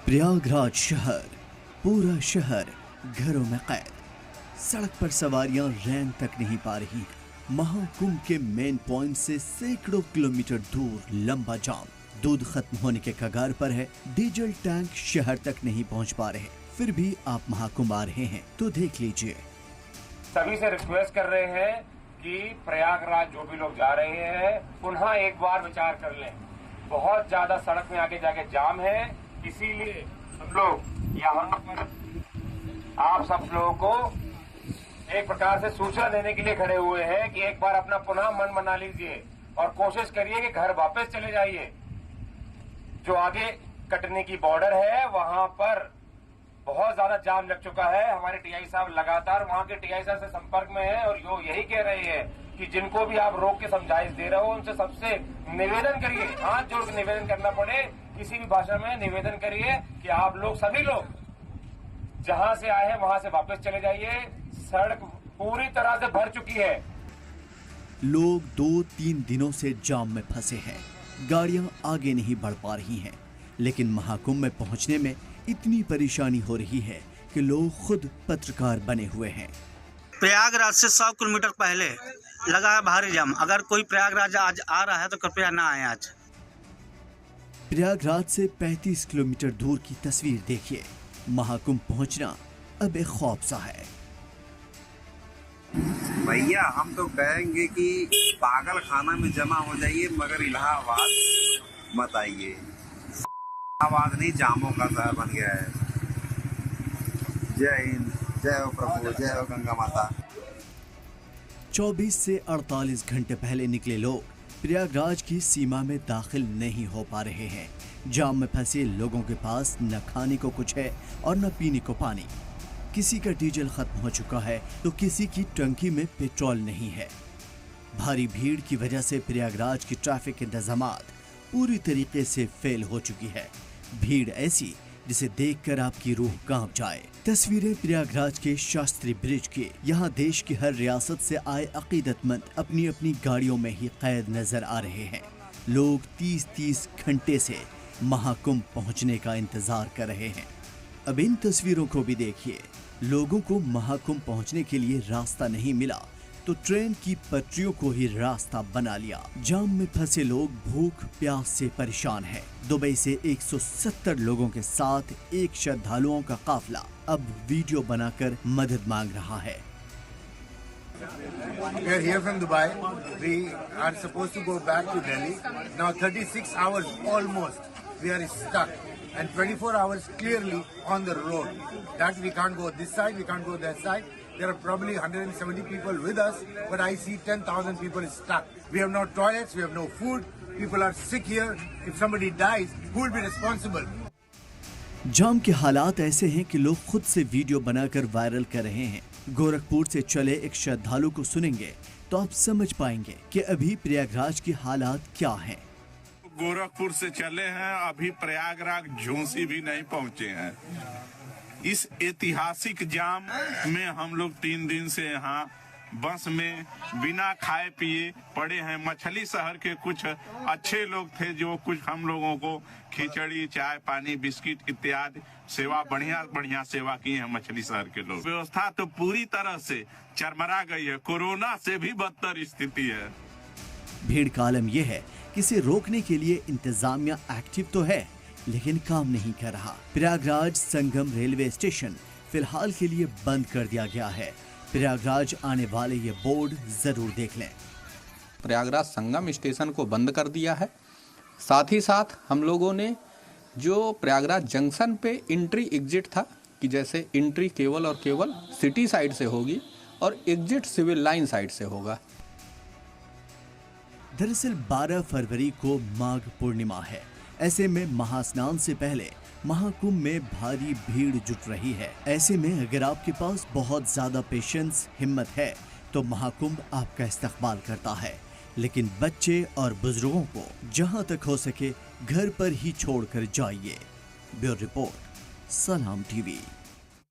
प्रयागराज शहर, पूरा शहर घरों में कैद। सड़क पर सवारियां रैन तक नहीं पा रही हैं। महाकुंभ के मेन पॉइंट से सैकड़ों किलोमीटर दूर लंबा जाम। दूध खत्म होने के कगार पर है। डीजल टैंक शहर तक नहीं पहुंच पा रहे। फिर भी आप महाकुंभ आ रहे हैं तो देख लीजिए। सभी से रिक्वेस्ट कर रहे हैं कि प्रयागराज जो भी लोग जा रहे हैं पुनः एक बार विचार कर लें। बहुत ज्यादा सड़क में आगे जाके जाम है, इसीलिए हम लोग यहाँ पर आप सब लोगों को एक प्रकार से सूचना देने के लिए खड़े हुए हैं कि एक बार अपना पुनः मन बना लीजिए और कोशिश करिए कि घर वापस चले जाइए। जो आगे कटने की बॉर्डर है वहां पर बहुत ज्यादा जाम लग चुका है। हमारे टीआई साहब लगातार वहां के टीआई साहब से संपर्क में हैं और यो यही कह रहे हैं कि जिनको भी आप रोक के समझाइश दे रहे हो उनसे सबसे निवेदन करिए, हाथ जोड़ के निवेदन करना पड़े, किसी भी भाषा में निवेदन करिए कि आप लोग सभी लोग जहां से आए हैं वहां से वापस चले जाइए। सड़क पूरी तरह से भर चुकी है। लोग 2-3 दिनों से जाम में फंसे हैं। गाड़ियां आगे नहीं बढ़ पा रही हैं, लेकिन महाकुंभ में पहुंचने में इतनी परेशानी हो रही है कि लोग खुद पत्रकार बने हुए हैं। प्रयागराज से 100 किलोमीटर पहले लगा है भारी जाम। अगर कोई प्रयागराज आज आ रहा है तो कृपया ना आए आज। प्रयागराज से 35 किलोमीटर दूर की तस्वीर देखिए। महाकुंभ पहुंचना अब एक खौफ सा है। भैया हम तो कहेंगे कि पागल खाना में जमा हो जाइए, मगर इलाहाबाद मत आइए। इलाहाबाद नहीं जामों का शहर बन गया है। जय हिंद, जय हो प्रभु, जय हो गंगा माता। 24 से 48 घंटे पहले निकले लोग प्रयागराज की सीमा में दाखिल नहीं हो पा रहे हैं। जाम में फंसे लोगों के पास न खाने को कुछ है और न पीने को पानी। किसी का डीजल खत्म हो चुका है तो किसी की टंकी में पेट्रोल नहीं है। भारी भीड़ की वजह से प्रयागराज की ट्रैफिक इंतजामात पूरी तरीके से फेल हो चुकी है। भीड़ ऐसी जिसे देखकर आपकी रूह कांप जाए। तस्वीरें प्रयागराज के शास्त्री ब्रिज के। यहाँ देश की हर रियासत से आए अकीदतमंद अपनी अपनी गाड़ियों में ही कैद नजर आ रहे हैं। लोग 30-30 घंटे से महाकुंभ पहुँचने का इंतजार कर रहे हैं। अब इन तस्वीरों को भी देखिए। लोगों को महाकुंभ पहुँचने के लिए रास्ता नहीं मिला तो ट्रेन की पटरियों को ही रास्ता बना लिया। जाम में फंसे लोग भूख प्यास से परेशान हैं। दुबई से 170 लोगों के साथ एक श्रद्धालुओं का काफिला अब वीडियो बनाकर मदद मांग रहा है। We are here from Dubai. We are supposed to go back to Delhi. Now 36 hours almost we are stuck and 24 hours clearly on the road. That we can't go this side, we can't go that side. There are probably 170 people with us, but I see 10,000 people stuck. We have no toilets, we have no food. People are sick here. If somebody dies, who will be responsible? जाम के हालात ऐसे हैं कि लोग खुद से video बनाकर viral कर रहे हैं। गोरखपुर से चले एक श्रद्धालु को सुनेंगे तो आप समझ पाएंगे कि अभी प्रयागराज के हालात क्या हैं। गोरखपुर से चले हैं, अभी प्रयागराज झोंसी भी नहीं पहुंचे हैं। इस ऐतिहासिक जाम में हम लोग 3 दिन से यहाँ बस में बिना खाए पिए पड़े हैं। मछली शहर के कुछ अच्छे लोग थे जो कुछ हम लोगों को खिचड़ी, चाय, पानी, बिस्किट इत्यादि सेवा बढ़िया सेवा की है मछली शहर के लोग। व्यवस्था तो पूरी तरह से चरमरा गई है। कोरोना से भी बदतर स्थिति है। भीड़ का आलम यह है कि इसे रोकने के लिए इंतजामिया एक्टिव तो है लेकिन काम नहीं कर रहा। प्रयागराज संगम रेलवे स्टेशन फिलहाल के लिए बंद कर दिया गया है। प्रयागराज आने वाले ये बोर्ड जरूर देख लें। प्रयागराज संगम स्टेशन को बंद कर दिया है। साथ ही साथ हम लोगों ने जो प्रयागराज जंक्शन पे एंट्री एग्जिट था कि जैसे एंट्री केवल और केवल सिटी साइड से होगी और एग्जिट सिविल लाइन साइड से होगा। दरअसल 12 फरवरी को माघ पूर्णिमा है। ऐसे में महास्नान से पहले महाकुंभ में भारी भीड़ जुट रही है। ऐसे में अगर आपके पास बहुत ज्यादा पेशेंस, हिम्मत है तो महाकुंभ आपका इस्तकबाल करता है। लेकिन बच्चे और बुजुर्गों को जहां तक हो सके घर पर ही छोड़कर जाइए। ब्यूरो रिपोर्ट, सलाम टीवी।